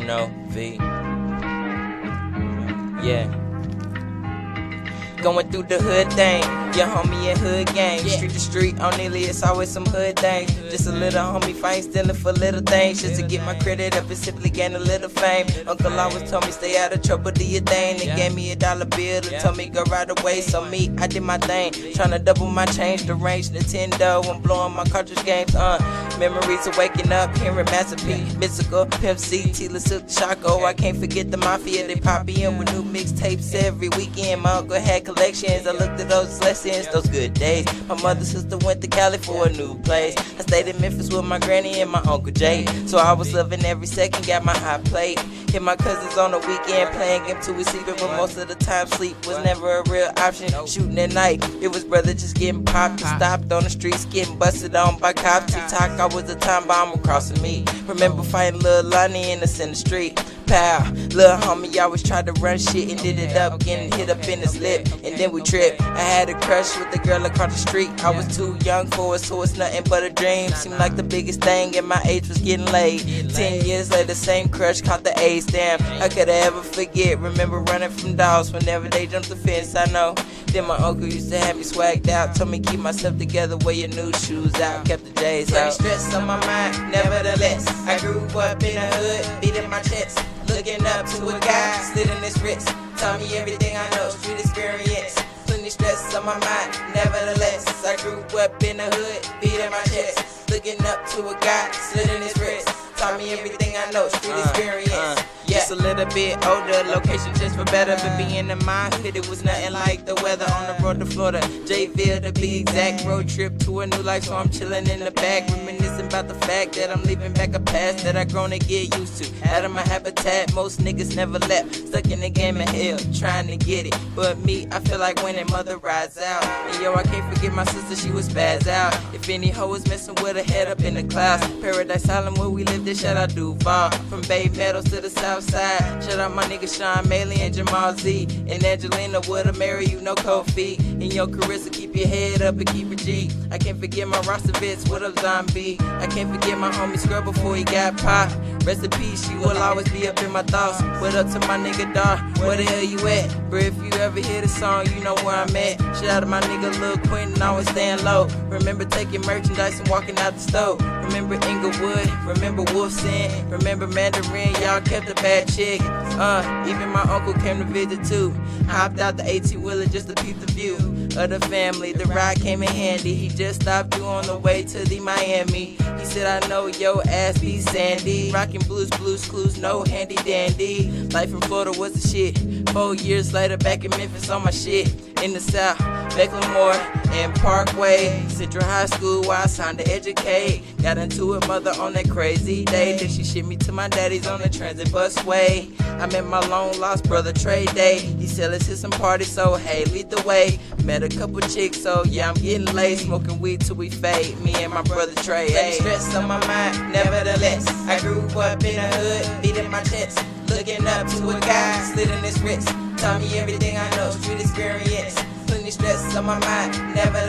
know, V. Yeah. Going through the hood thing, your homie in hood gang. Street to street, on nearly it's always some hood things. Just a little homie fight stealing for little things. Just to get my credit up and simply gain a little fame. Uncle always told me stay out of trouble, do your thing. They gave me $1 bill and told me go right away. So me, I did my thing, tryna double my change. The range Nintendo, I'm blowing my cartridge games. Memories of waking up, hearing Master P, Mystical, Pimp C, Tila Silk, Shaco. I can't forget the Mafia, they pop in with new mixtapes every weekend. My uncle had collections, I looked at those lessons, those good days. My mother's sister went to Cali for a new place. I stayed in Memphis with my granny and my Uncle Jay. So I was loving every second, got my hot plate. Hit my cousins on the weekend, playing game till we sleeping, but most of the time sleep was never a real option. Shooting at night, it was brother just getting popped. Stopped on the streets, getting busted on by cops. TikTok, I was a time bomb across me. Remember fighting Lil Lonnie in the center street. Pow, little homie always tried to run shit and did it up, getting hit up in his lip, and then we tripped. I had a crush with the girl across the street. I was too young for it, so it's nothing but a dream. Seemed like the biggest thing at my age was getting laid. 10 years later, same crush caught the AIDS. Damn, I could ever forget. Remember running from dogs whenever they jumped the fence. I know. Then my uncle used to have me swagged out, told me keep myself together, wear your new shoes out, kept the J's out. Stress on my mind, nevertheless. I grew up in the hood, beating my chest. Looking up to a guy, slit in his wrist. Taught me everything I know, street experience. Plenty stress on my mind, nevertheless. I grew up in the hood, beating my chest. Looking up to a guy, slit in his wrist. Taught me everything I know, street experience. Just a little bit older, location just for better. But being in my hood, it was nothing like the weather on the road to Florida. Jayville to be exact, road trip to a new life, so I'm chilling in the back, reminiscing about the fact that I'm leaving back a past that I grown to get used to. Out of my habitat, most niggas never left, stuck in the game of hell, trying to get it. But me, I feel like winning, mother rides out. And yo, I can't forget my sister, she was spaz out. If any hoe was messing with her head up in the clouds, Paradise Island where we lived, this shout out Duval. From Bay Meadows to the south side, shout out my nigga Sean Maley and Jamal Z. And Angelina would've marry you, no cold feet. And yo, Carissa, keep your head up and keep it G. I can't forget my Rostovitz, what up Zombie. I can't forget my homie Scrub before he got popped. Rest in peace, she will always be up in my thoughts. What up to my nigga Dar, where the hell you at? Bro, if you ever hear the song, you know where I'm at. Shout out to my nigga Lil Quentin, always staying low. Remember taking merchandise and walking out the store. Remember Inglewood, remember Wolfson, remember Mandarin, y'all kept a bad chick. Even my uncle came to visit too. Hopped out the 18-wheeler just to peep the view of the family. The ride came in handy. He just stopped you on the way to the Miami. He said, I know your ass be sandy. Rockin' blues, clues, no handy dandy. Life in Florida was the shit. 4 years later, back in Memphis on my shit. In the South, Becklemore and Parkway. Central High School where I signed to educate. Got into it, mother, on that crazy day. Then she shipped me to my daddy's on the transit busway. I met my long lost brother Trey Day. He said let's hit some parties, so hey, lead the way. Met a couple chicks, so yeah, I'm getting late. Smoking weed till we fade, me and my brother Trey. Hey, stress on my mind, nevertheless. I grew up in the hood, beating my chest. Looking up to a guy, slit in his wrist. Taught me everything I know, street experience. Plenty stress on my mind, nevertheless.